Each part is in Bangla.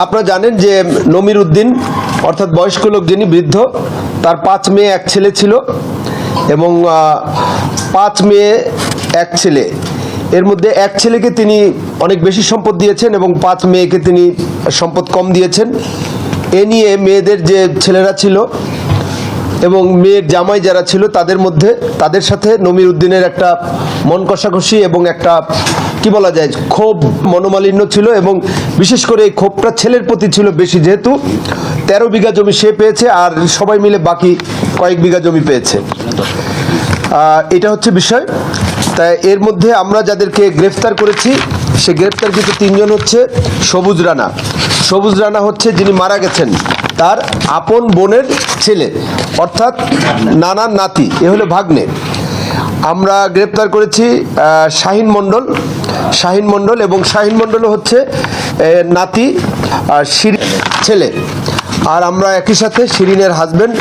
আপনারা জানেন যে নমির উদ্দিন অর্থাৎ বয়স্ক লোক যিনি বৃদ্ধ, তার 5 মেয়ে 1 ছেলে ছিল এবং 5 মেয়ে 1 ছেলে, এর মধ্যে 1 ছেলেকে তিনি অনেক বেশি সম্পদ দিয়েছেন এবং 5 মেয়েকে তিনি সম্পদ কম দিয়েছেন। এ নিয়ে মেয়েদের যে ছেলেরা ছিল এবং মেয়ের জামাই যারা ছিল তাদের সাথে নমির উদ্দিনের একটা মন কষাকষি এবং একটা কি বলা যায় ক্ষোভ মনোমালিন্য ছিল এবং বিশেষ করে এই ক্ষোভটা ছেলের প্রতি ছিল বেশি, যেহেতু 13 বিঘা জমি সে পেয়েছে আর সবাই মিলে বাকি কয়েক বিঘা জমি পেয়েছে। এটা হচ্ছে বিষয়। তাই এর মধ্যে আমরা যাদেরকে গ্রেফতার করেছি সে গ্রেফতারকৃত 3 জন হচ্ছে সবুজ রানা। সবুজ রানা হচ্ছে যিনি মারা গেছেন তার আপন বোনের ছেলে, অর্থাৎ নানার নাতি, এ হলো ভাগ্নে। আমরা গ্রেপ্তার করেছি শাহিন মণ্ডল এবং শাহিন মণ্ডল হচ্ছে নাতি আর ছেলে। আর আমরা একই সাথে শিরিনের হাজবেন্ড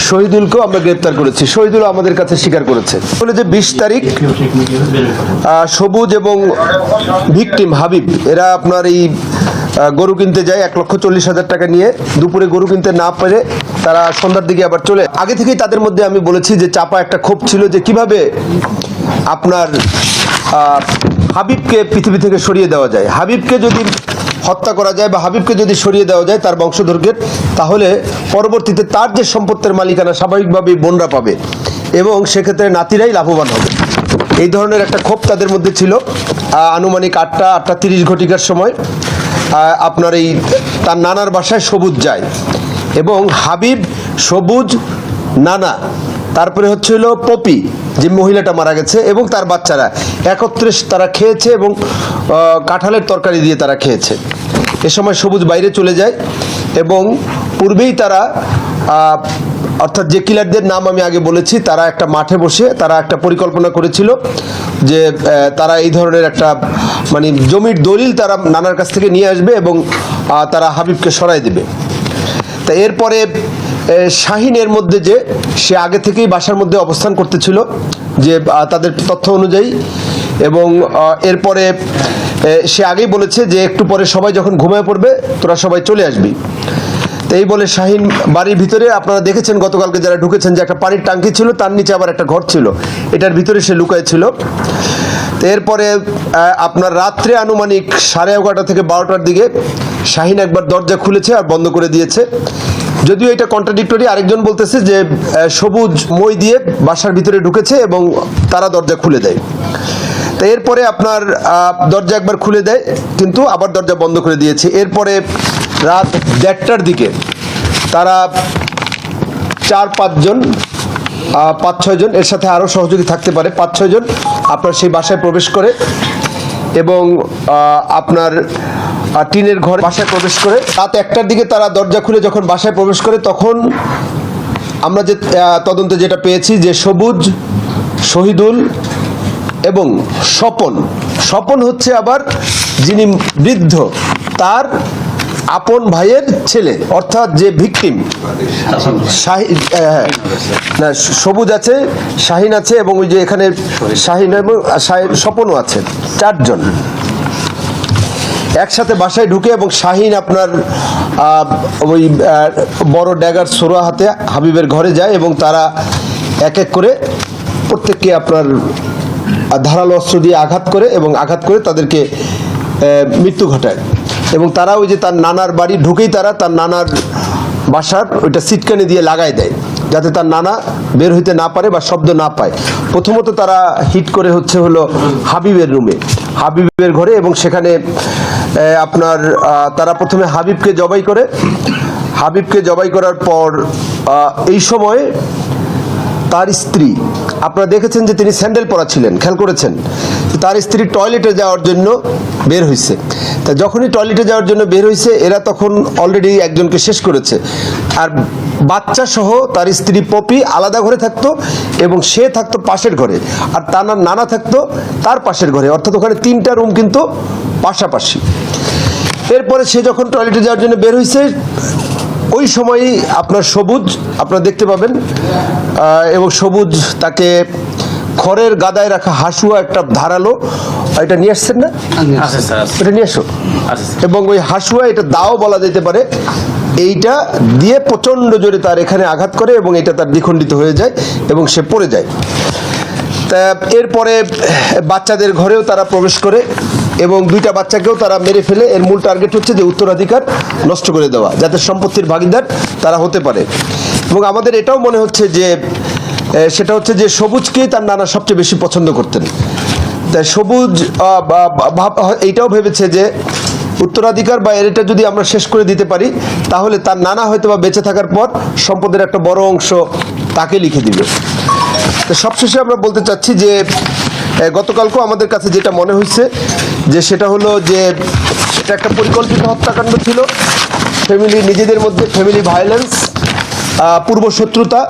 শহীদুলকেও আমরা গ্রেপ্তার করেছি। শহীদুল আমাদের কাছে স্বীকার করেছে বলে যে 20 তারিখ সবুজ এবং ভিকটিম হাবিব এরা আপনার এই গরু কিনতে যায় 1,40,000 টাকা নিয়ে। দুপুরে গরু কিনতে না পেরে তারা সন্ধ্যার দিকে আবার চলে। আগে থেকেই তাদের মধ্যে আমি বলেছি যে চাপা একটা ক্ষোভ ছিল যে কিভাবে আপনার হাবিবকে পৃথিবী থেকে সরিয়ে দেওয়া যায়। হাবিবকে যদি হত্যা করা যায় বা হাবিবকে যদি সরিয়ে দেওয়া যায় তার বংশধরকে, তাহলে পরবর্তীতে তার যে সম্পত্তির মালিকানা স্বাভাবিকভাবেই বোনরা পাবে এবং সেক্ষেত্রে নাতিরাই লাভবান হবে। এই ধরনের একটা ক্ষোভ তাদের মধ্যে ছিল। আনুমানিক 8:30 ঘটিকার সময় আপনার এই তার নানার বাসায় সবুজ যায় এবং হাবিব, সবুজ, নানা, তারপরে হচ্ছে হলো পপি যে মহিলাটা মারা গেছে এবং তার বাচ্চারা একত্রে তারা খেয়েছে এবং কাঁঠালের তরকারি দিয়ে তারা খেয়েছে। এ সময় সবুজ বাইরে চলে যায় এবং পূর্বেই তারা অর্থাৎ যে কিলারদের নাম আমি আগে বলেছি তারা একটা মাঠে বসে তারা একটা পরিকল্পনা করেছিল যে তারা এই ধরনের একটা মানে জমির দলিল তারা নানার কাছ থেকে নিয়ে আসবে এবং তারা হাবিবকে সরাই দেবে। তা এরপরে শাহিনের মধ্যে যে সে আগে থেকেই বাসার মধ্যে অবস্থান করতেছিল যে তাদের তথ্য অনুযায়ী, এবং এরপরে সে আগেই বলেছে যে একটু পরে সবাই যখন ঘুমিয়ে পড়বে তোরা সবাই চলে আসবি। তো এই বলে শাহিন বাড়ির ভিতরে, আপনারা দেখেছেন গতকালকে যারা ঢুকেছেন, যে একটা পানির ট্যাঙ্কি ছিল, তার নিচে আবার একটা ঘর ছিল, এটার ভিতরে সে লুকায় ছিল। তো এরপরে আপনার রাত্রে আনুমানিক 11:30 থেকে 12টার দিকে শাহিন একবার দরজা খুলেছে আর বন্ধ করে দিয়েছে। যদিও এটা কন্ট্রাডিক্টরি, আরেকজন বলতেছে যে সবুজ মই দিয়ে বাসার ভিতরে ঢুকেছে এবং তারা দরজা খুলে দেয়। তো এরপরে আপনার দরজা একবার খুলে দেয় কিন্তু আবার দরজা বন্ধ করে দিয়েছে। এরপরে রাত 1:30টার দিকে তারা 4-5 জন 5-6 জন, এর সাথে আরও সহযোগী থাকতে পারে, 5-6 জন আপনার সেই বাসায় প্রবেশ করে এবং আপনার টিনের ঘর বাসায় প্রবেশ করে রাত 1টার দিকে তারা দরজা খুলে যখন বাসায় প্রবেশ করে তখন আমরা যে তদন্তে যেটা পেয়েছি যে সবুজ, শহীদুল এবং স্বপন হচ্ছে আবার যিনি বৃদ্ধ তার আপন ভাইয়ের ছেলে, অর্থাৎ যে ভিকটিম। না, সবুজ আছে, শাহিন আছে এবং ওই যে এখানে শাহিন এবং স্বপনও আছে, 4 জন একসাথে বাসায় ঢুকে এবং শাহিন আপনার ওই বড় ড্যাগার ছোড়া হাতে হাবিবের ঘরে যায় এবং তারা এক এক করে প্রত্যেককে আপনার ধারালো অস্ত্র দিয়ে আঘাত করে তাদেরকে মৃত্যু ঘটায়। এবং তারা ওই যে তার নানার বাড়ি ঢুকেই তারা তার নানার বাসার ওইটা সিটকানি দিয়ে লাগাই দেয় যাতে তার নানা বের হইতে না পারে বা শব্দ না পায়। প্রথমত তারা হিট করে হলো হাবিবের রুমে, হাবিবের ঘরে, এবং সেখানে আপনার তারা প্রথমে হাবিবকে জবাই করার পর এই সময় তার স্ত্রী, আপনারা দেখেছেন যে তিনি স্যান্ডেল পরা ছিলেন, খেয়াল করেছেন, তার স্ত্রী টয়লেটে যাওয়ার জন্য বের হয়েছে। তা যখনই টয়লেটে যাওয়ার জন্য বের হয়েছে এরা তখন অলরেডি একজনকে শেষ করেছে, আর বাচ্চা সহ তার স্ত্রী পপি আলাদা ঘরে থাকতো এবং সে থাকতো পাশের ঘরে, আর তার নানা থাকতো তার পাশের ঘরে, অর্থাৎ ওখানে 3টা রুম কিন্তু পাশাপাশি। এরপরে সে যখন টয়লেটে যাওয়ার জন্য বের হয়েছে ওই সময়ই আপনার সবুজ আপনারা দেখতে পাবেন এবং সবুজ তাকে খড়ের গাদায় রাখা হাসুয়া একটা ধারালো এটা নিয়ে আসছেন না? আছে স্যার, আছে। এটা নিয়ে আসো। আছে স্যার। এবং ওই হাসুয়া, এটা দাও বলা যেতে পারে, এইটা দিয়ে প্রচণ্ড জোরে তার এখানে আঘাত করে এবং এটা তার দ্বিখণ্ডিত হয়ে যায় এবং সে পড়ে যায়। তা এরপরে বাচ্চাদের ঘরেও তারা প্রবেশ করে এবং 2টা বাচ্চাকেও তারা মেরে ফেলে। এর মূল টার্গেট হচ্ছে যে উত্তরাধিকার নষ্ট করে দেওয়া, যাতে সম্পত্তির ভাগিদার তারা হতে পারে। এবং আমাদের এটাও মনে হচ্ছে যে সেটা হচ্ছে যে সবুজকেই তার নানা সবচেয়ে বেশি পছন্দ করতেন। তাই সবুজ এইটাও ভেবেছে যে উত্তরাধিকার বা এটা যদি আমরা শেষ করে দিতে পারি তাহলে তার নানা হয়তো বা বেঁচে থাকার পর সম্পদের একটা বড় অংশ তাকে লিখে দিবে। তো সবশেষে আমরা বলতে চাচ্ছি যে গতকালকেও আমাদের কাছে যেটা মনে হয়েছে যে সেটা হলো যে এটা একটা পরিকল্পিত হত্যাকাণ্ড ছিল। ফ্যামিলি, নিজেদের মধ্যে ফ্যামিলি ভায়োলেন্স, পূর্ব শত্রুতা,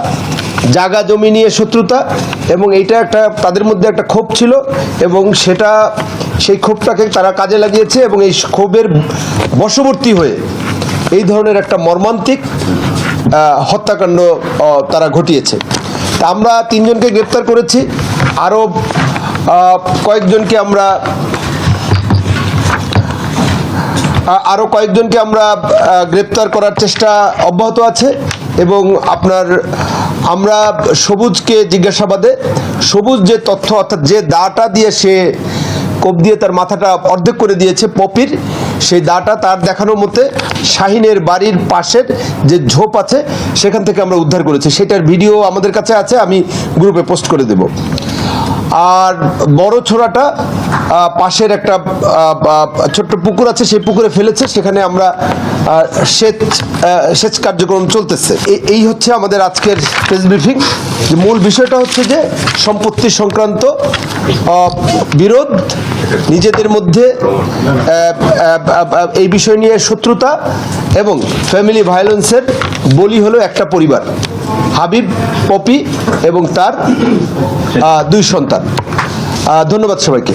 জায়গা জমি নিয়ে শত্রুতা, এবং এইটা একটা তাদের মধ্যে একটা ক্ষোভ ছিল এবং সেই ক্ষোভটাকে তারা কাজে লাগিয়েছে এবং এই ক্ষোভের বশবর্তী হয়ে এই ধরনের একটা মর্মান্তিক হত্যাকাণ্ড তারা ঘটিয়েছে। তা আমরা 3 জনকে গ্রেপ্তার করেছি, আরও কয়েকজনকে আমরা গ্রেপ্তার করার চেষ্টা অব্যাহত আছে। এবং আমরা সবুজকে জিজ্ঞাসাবাদে সবুজ যে তথ্য, অর্থাৎ যে দাটা দিয়ে সে কোপ দিয়ে তার মাথাটা অর্ধেক করে দিয়েছে পপির, সেই দাটা তার দেখানো মতে শাহিনের বাড়ির পাশের যে ঝোপ আছে সেখান থেকে আমরা উদ্ধার করেছি। সেটার ভিডিও আমাদের কাছে আছে, আমি গ্রুপে পোস্ট করে দেব। আর বড় ছোড়াটা পাশের একটা ছোট্ট পুকুর আছে, সেই পুকুরে ফেলেছে, সেখানে আমরা সেচ কার্যক্রম চলতেছে। এই হচ্ছে আমাদের আজকের প্রেস ব্রিফিং। মূল বিষয়টা হচ্ছে যে সম্পত্তি সংক্রান্ত বিরোধ, নিজেদের মধ্যে এই বিষয় নিয়ে শত্রুতা এবং ফ্যামিলি ভায়োলেন্সের বলি হলো একটা পরিবার, হাবিব, পপি এবং তার 2 সন্তান। ধন্যবাদ সবাইকে।